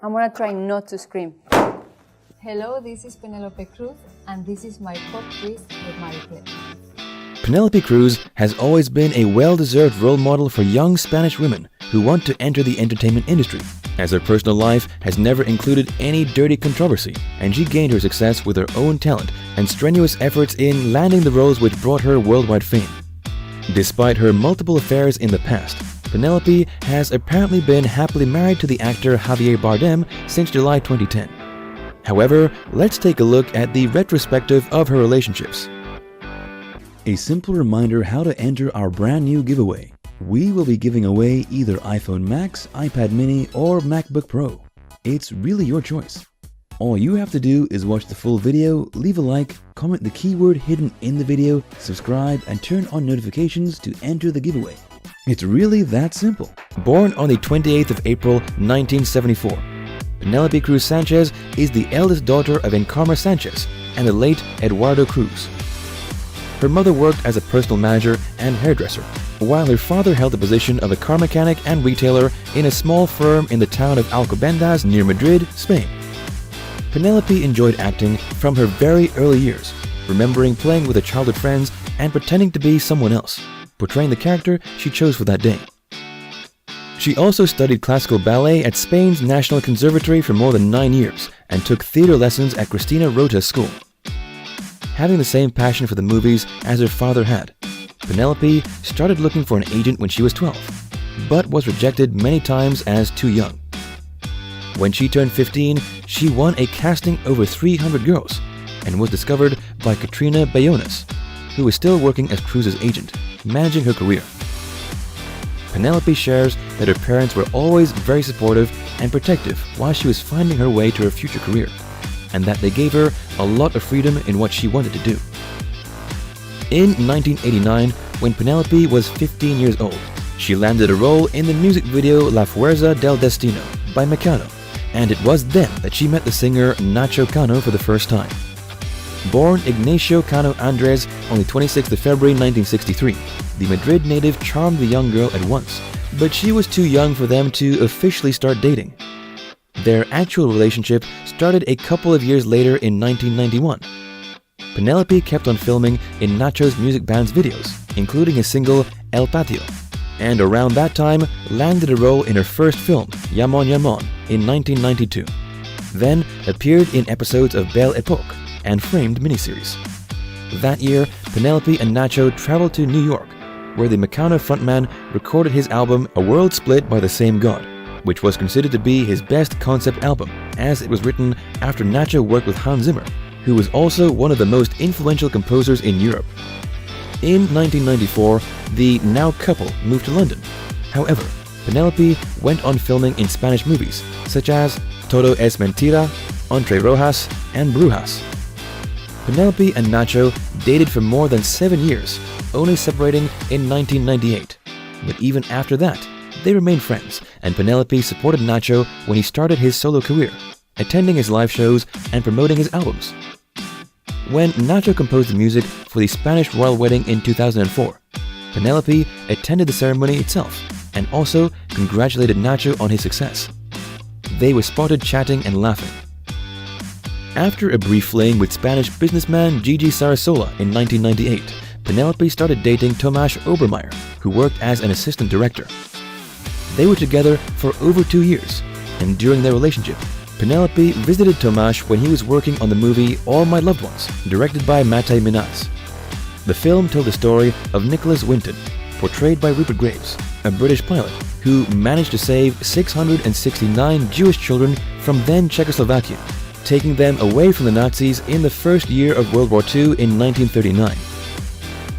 I'm gonna try not to scream. Hello, this is Penelope Cruz, and this is my pop quiz with Marie Claire. Penelope Cruz has always been a well-deserved role model for young Spanish women who want to enter the entertainment industry, as her personal life has never included any dirty controversy, and she gained her success with her own talent and strenuous efforts in landing the roles which brought her worldwide fame. Despite her multiple affairs in the past, Penelope has apparently been happily married to the actor Javier Bardem since July 2010. However, let's take a look at the retrospective of her relationships. A simple reminder how to enter our brand new giveaway. We will be giving away either iPhone Max, iPad mini, or MacBook Pro. It's really your choice. All you have to do is watch the full video, leave a like, comment the keyword hidden in the video, subscribe, and turn on notifications to enter the giveaway. It's really that simple. Born on the 28th of April 1974, Penelope Cruz Sanchez is the eldest daughter of Encarma Sanchez and the late Eduardo Cruz. Her mother worked as a personal manager and hairdresser, while her father held the position of a car mechanic and retailer in a small firm in the town of Alcobendas near Madrid, Spain. Penelope enjoyed acting from her very early years, remembering playing with her childhood friends and pretending to be someone else, portraying the character she chose for that day. She also studied classical ballet at Spain's National Conservatory for more than 9 years and took theater lessons at Cristina Rota's school. Having the same passion for the movies as her father had, Penelope started looking for an agent when she was 12, but was rejected many times as too young. When she turned 15, she won a casting over 300 girls and was discovered by Katrina Bayones, who is still working as Cruz's agent, managing her career. Penelope shares that her parents were always very supportive and protective while she was finding her way to her future career, and that they gave her a lot of freedom in what she wanted to do. In 1989, when Penelope was 15 years old, she landed a role in the music video La Fuerza del Destino by Mecano, and it was then that she met the singer Nacho Cano for the first time. Born Ignacio Cano Andres on the 26th of February 1963, the Madrid native charmed the young girl at once, but she was too young for them to officially start dating. Their actual relationship started a couple of years later in 1991. Penelope kept on filming in Nacho's music band's videos, including his single El Patio, and around that time landed a role in her first film, Llamón Llamón, in 1992. Then appeared in episodes of Belle Époque and Framed miniseries. That year, Penelope and Nacho traveled to New York, where the Mecano frontman recorded his album A World Split by the Same God, which was considered to be his best concept album, as it was written after Nacho worked with Hans Zimmer, who was also one of the most influential composers in Europe. In 1994, the now couple moved to London. However, Penelope went on filming in Spanish movies, such as Todo es Mentira, Entre Rojas, and Brujas. Penelope and Nacho dated for more than 7 years, only separating in 1998. But even after that, they remained friends, and Penelope supported Nacho when he started his solo career, attending his live shows and promoting his albums. When Nacho composed the music for the Spanish royal wedding in 2004, Penelope attended the ceremony itself and also congratulated Nacho on his success. They were spotted chatting and laughing. After a brief fling with Spanish businessman Gigi Sarasola in 1998, Penelope started dating Tomas Obermeyer, who worked as an assistant director. They were together for over 2 years, and during their relationship, Penelope visited Tomas when he was working on the movie All My Loved Ones, directed by Mate Minaz. The film told the story of Nicholas Winton, portrayed by Rupert Graves, a British pilot who managed to save 669 Jewish children from then Czechoslovakia, taking them away from the Nazis in the first year of World War II in 1939.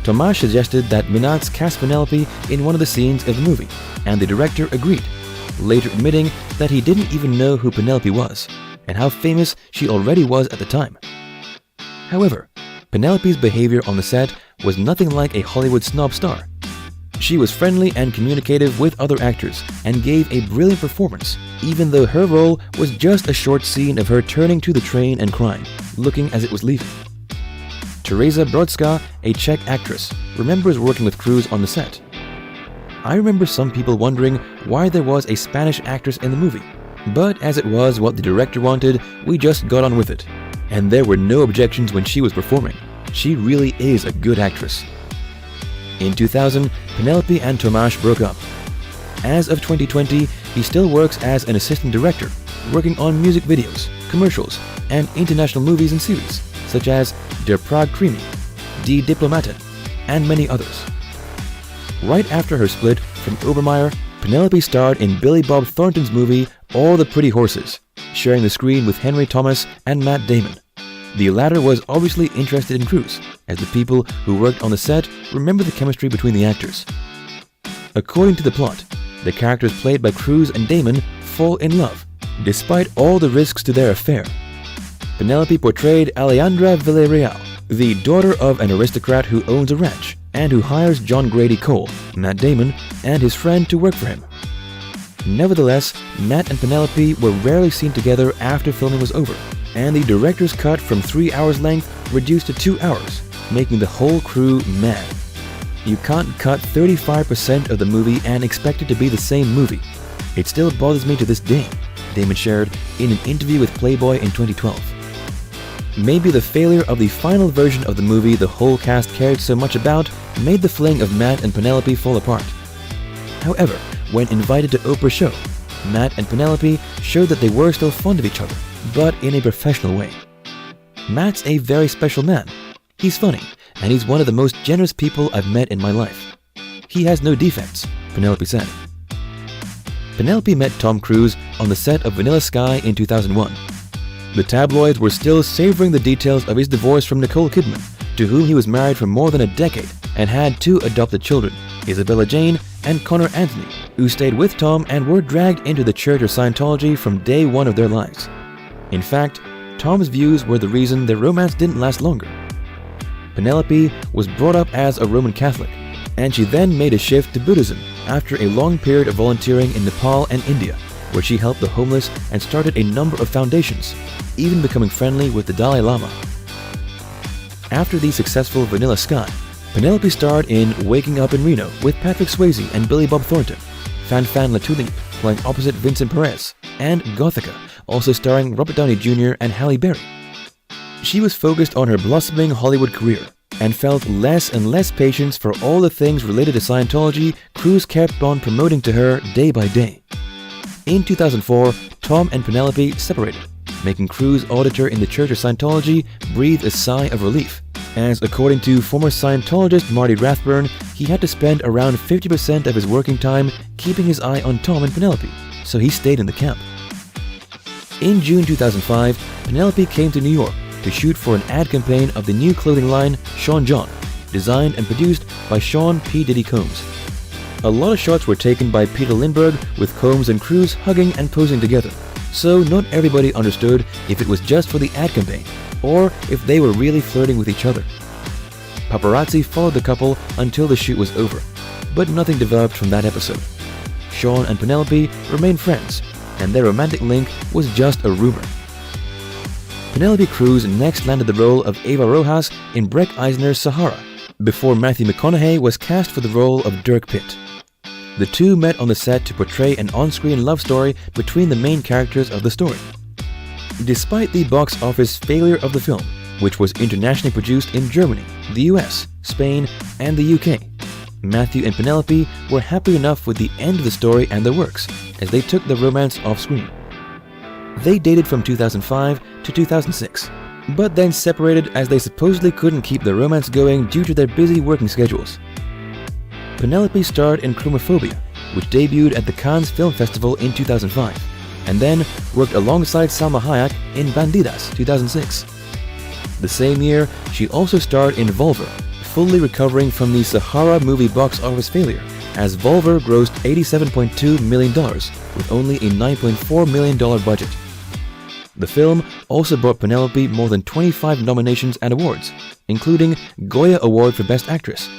Tomas suggested that Minaz cast Penelope in one of the scenes of the movie, and the director agreed, later admitting that he didn't even know who Penelope was, and how famous she already was at the time. However, Penelope's behavior on the set was nothing like a Hollywood snob star. She was friendly and communicative with other actors, and gave a brilliant performance, even though her role was just a short scene of her turning to the train and crying, looking as it was leaving. Teresa Brodska, a Czech actress, remembers working with Cruz on the set. I remember some people wondering why there was a Spanish actress in the movie, But as it was what the director wanted, we just got on with it. And there were no objections when she was performing. She really is a good actress. In 2000, Penelope and Tomas broke up. As of 2020, he still works as an assistant director, working on music videos, commercials, and international movies and series, such as Der Prague Krimi, Die Diplomatin, and many others. Right after her split from Obermeier, Penelope starred in Billy Bob Thornton's movie All the Pretty Horses, sharing the screen with Henry Thomas and Matt Damon. The latter was obviously interested in Cruz, as the people who worked on the set remember the chemistry between the actors. According to the plot, the characters played by Cruz and Damon fall in love, despite all the risks to their affair. Penelope portrayed Alejandra Villarreal, the daughter of an aristocrat who owns a ranch and who hires John Grady Cole, Matt Damon, and his friend to work for him. Nevertheless, Matt and Penelope were rarely seen together after filming was over, and the director's cut from 3 hours length reduced to 2 hours, making the whole crew mad. You can't cut 35% of the movie and expect it to be the same movie. It still bothers me to this day, Damon shared in an interview with Playboy in 2012. Maybe the failure of the final version of the movie the whole cast cared so much about made the fling of Matt and Penelope fall apart. However, when invited to Oprah's show, Matt and Penelope showed that they were still fond of each other, but in a professional way. Matt's a very special man. He's funny, and he's one of the most generous people I've met in my life. He has no defects, Penelope said. Penelope met Tom Cruise on the set of Vanilla Sky in 2001. The tabloids were still savoring the details of his divorce from Nicole Kidman, to whom he was married for more than a decade and had 2 adopted children, Isabella Jane and Connor Anthony, who stayed with Tom and were dragged into the Church of Scientology from day one of their lives. In fact, Tom's views were the reason their romance didn't last longer. Penelope was brought up as a Roman Catholic, and she then made a shift to Buddhism after a long period of volunteering in Nepal and India, where she helped the homeless and started a number of foundations, even becoming friendly with the Dalai Lama. After the successful Vanilla Sky, Penelope starred in Waking Up in Reno with Patrick Swayze and Billy Bob Thornton, Fan Fan Latulippe playing opposite Vincent Perez, and Gothica, also starring Robert Downey Jr. and Halle Berry. She was focused on her blossoming Hollywood career and felt less and less patience for all the things related to Scientology Cruz kept on promoting to her day by day. In 2004, Tom and Penelope separated, making Cruz auditor in the Church of Scientology breathe a sigh of relief, as according to former Scientologist Marty Rathburn, he had to spend around 50% of his working time keeping his eye on Tom and Penelope, so he stayed in the camp. In June 2005, Penelope came to New York to shoot for an ad campaign of the new clothing line Sean John, designed and produced by Sean P. Diddy Combs. A lot of shots were taken by Peter Lindbergh with Combs and Cruz hugging and posing together, so not everybody understood if it was just for the ad campaign or if they were really flirting with each other. Paparazzi followed the couple until the shoot was over, but nothing developed from that episode. Sean and Penelope remained friends, and their romantic link was just a rumor. Penelope Cruz next landed the role of Eva Rojas in Breck Eisner's Sahara, before Matthew McConaughey was cast for the role of Dirk Pitt. The two met on the set to portray an on-screen love story between the main characters of the story. Despite the box office failure of the film, which was internationally produced in Germany, the US, Spain, and the UK, Matthew and Penelope were happy enough with the end of the story and their works, as they took the romance off-screen. They dated from 2005 to 2006, but then separated as they supposedly couldn't keep the romance going due to their busy working schedules. Penelope starred in Chromophobia, which debuted at the Cannes Film Festival in 2005, and then worked alongside Salma Hayek in Bandidas 2006. The same year, she also starred in Volver, fully recovering from the Sahara movie box office failure, as Volver grossed $87.2 million with only a $9.4 million budget. The film also brought Penelope more than 25 nominations and awards, including Goya Award for Best Actress,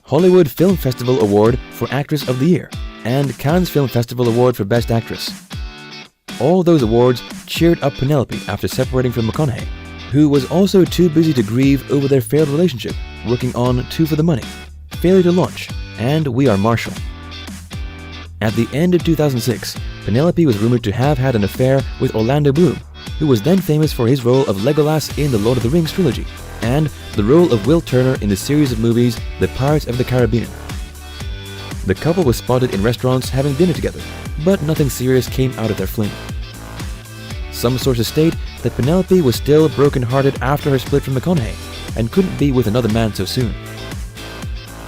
Hollywood Film Festival Award for Actress of the Year, and Cannes Film Festival Award for Best Actress. All those awards cheered up Penelope after separating from McConaughey, who was also too busy to grieve over their failed relationship, working on Two for the Money, Failure to Launch, and We Are Marshall. At the end of 2006, Penelope was rumored to have had an affair with Orlando Bloom, who was then famous for his role of Legolas in the Lord of the Rings trilogy, and the role of Will Turner in the series of movies The Pirates of the Caribbean. The couple was spotted in restaurants having dinner together, but nothing serious came out of their fling. Some sources state that Penelope was still broken-hearted after her split from McConaughey and couldn't be with another man so soon.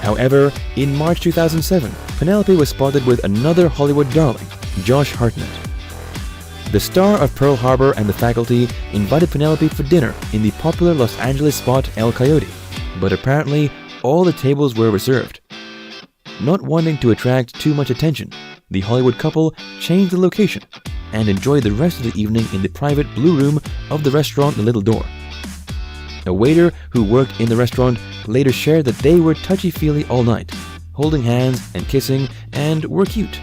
However, in March 2007, Penelope was spotted with another Hollywood darling, Josh Hartnett. The star of Pearl Harbor and The Faculty invited Penelope for dinner in the popular Los Angeles spot El Coyote, but apparently all the tables were reserved. Not wanting to attract too much attention, the Hollywood couple changed the location and enjoyed the rest of the evening in the private blue room of the restaurant The Little Door. A waiter who worked in the restaurant later shared that they were touchy-feely all night, holding hands and kissing, and were cute.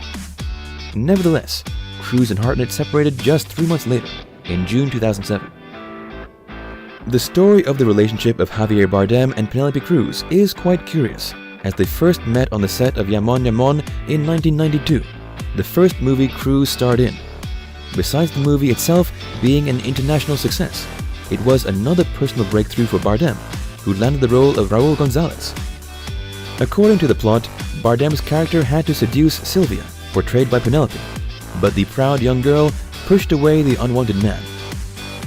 Nevertheless, Cruz and Hartnett separated just 3 months later, in June 2007. The story of the relationship of Javier Bardem and Penelope Cruz is quite curious, as they first met on the set of Yamon Yamon in 1992, the first movie Cruz starred in. Besides the movie itself being an international success, it was another personal breakthrough for Bardem, who landed the role of Raul Gonzalez. According to the plot, Bardem's character had to seduce Sylvia, portrayed by Penelope, but the proud young girl pushed away the unwanted man.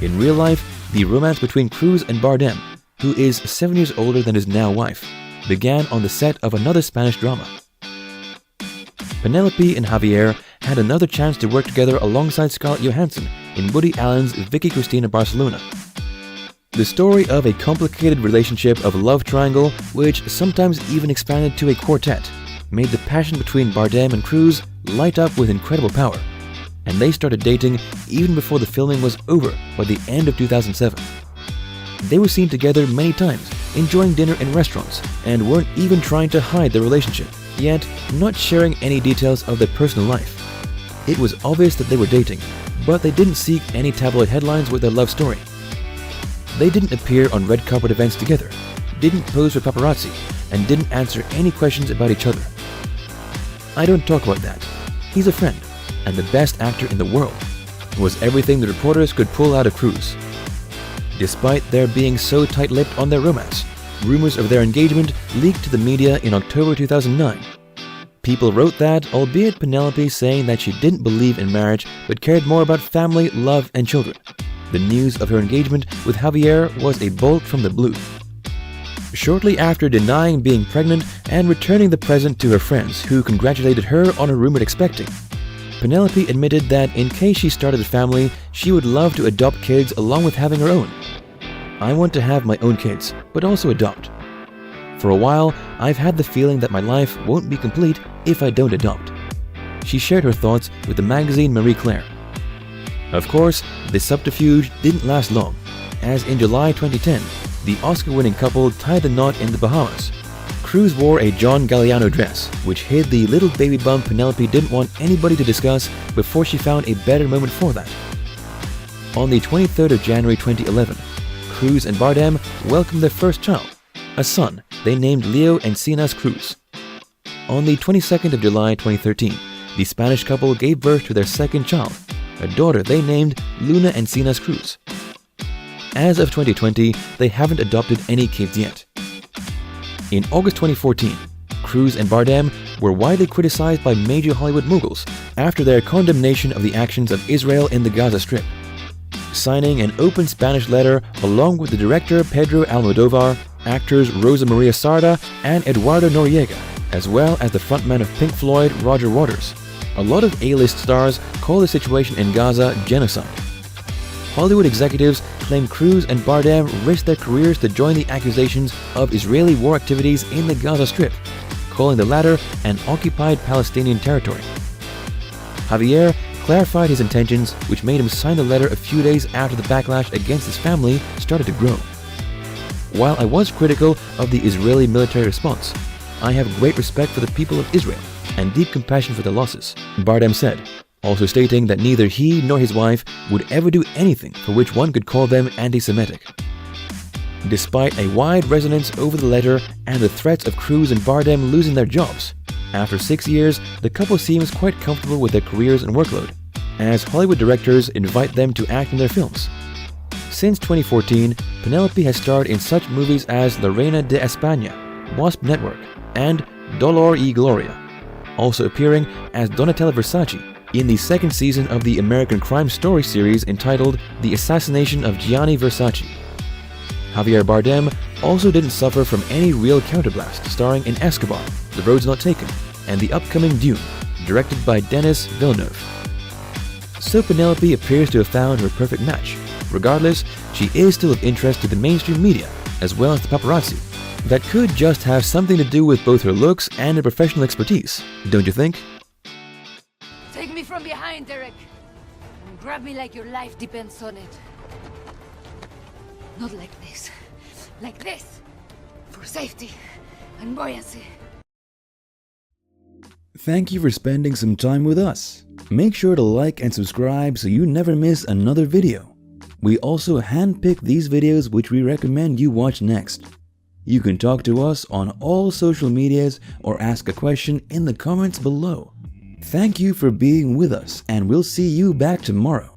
In real life, the romance between Cruz and Bardem, who is 7 years older than his now wife, began on the set of another Spanish drama. Penelope and Javier had another chance to work together alongside Scarlett Johansson in Woody Allen's Vicky Cristina Barcelona. The story of a complicated relationship of love triangle, which sometimes even expanded to a quartet, made the passion between Bardem and Cruz light up with incredible power, and they started dating even before the filming was over by the end of 2007. They were seen together many times, enjoying dinner in restaurants, and weren't even trying to hide their relationship, yet not sharing any details of their personal life. It was obvious that they were dating, but they didn't seek any tabloid headlines with their love story. They didn't appear on red carpet events together, didn't pose for paparazzi, and didn't answer any questions about each other. I don't talk about that. He's a friend, and the best actor in the world, was everything the reporters could pull out of Cruz. Despite their being so tight-lipped on their romance, rumors of their engagement leaked to the media in October 2009. People wrote that, albeit Penelope saying that she didn't believe in marriage but cared more about family, love, and children. The news of her engagement with Javier was a bolt from the blue. Shortly after denying being pregnant and returning the present to her friends, who congratulated her on her rumored expecting, Penelope admitted that in case she started a family, she would love to adopt kids along with having her own. I want to have my own kids, but also adopt. For a while, I've had the feeling that my life won't be complete if I don't adopt. She shared her thoughts with the magazine Marie Claire. Of course, this subterfuge didn't last long, as in July 2010, the Oscar-winning couple tied the knot in the Bahamas. Cruz wore a John Galliano dress, which hid the little baby bump Penelope didn't want anybody to discuss before she found a better moment for that. On the 23rd of January 2011, Cruz and Bardem welcomed their first child, a son they named Leo Encinas Cruz. On the 22nd of July 2013, the Spanish couple gave birth to their second child, a daughter they named Luna Encinas Cruz. As of 2020, they haven't adopted any kids yet. In August 2014, Cruz and Bardem were widely criticized by major Hollywood moguls after their condemnation of the actions of Israel in the Gaza Strip, signing an open Spanish letter along with the director Pedro Almodovar, actors Rosa Maria Sarda and Eduardo Noriega, as well as the frontman of Pink Floyd, Roger Waters. A lot of A-list stars call the situation in Gaza genocide. Hollywood executives claim Cruz and Bardem risked their careers to join the accusations of Israeli war activities in the Gaza Strip, calling the latter an occupied Palestinian territory. Javier clarified his intentions, which made him sign the letter a few days after the backlash against his family started to grow. While I was critical of the Israeli military response, I have great respect for the people of Israel and deep compassion for their losses, Bardem said, also stating that neither he nor his wife would ever do anything for which one could call them anti-Semitic. Despite a wide resonance over the letter and the threats of Cruz and Bardem losing their jobs, After 6 years, the couple seems quite comfortable with their careers and workload, as Hollywood directors invite them to act in their films. Since 2014, Penelope has starred in such movies as La Reina de España, Wasp Network, and Dolor y Gloria, also appearing as Donatella Versace in the second season of the American crime story series entitled The Assassination of Gianni Versace. Javier Bardem also didn't suffer from any real counterblast, starring in Escobar, The Road's Not Taken, and the upcoming Dune, directed by Denis Villeneuve. So Penelope appears to have found her perfect match. Regardless, she is still of interest to the mainstream media, as well as the paparazzi. That could just have something to do with both her looks and her professional expertise, don't you think? Take me from behind, Derek. And grab me like your life depends on it. Not like this. Like this. For safety and buoyancy. Thank you for spending some time with us. Make sure to like and subscribe so you never miss another video. We also handpick these videos which we recommend you watch next. You can talk to us on all social medias or ask a question in the comments below. Thank you for being with us, and we'll see you back tomorrow.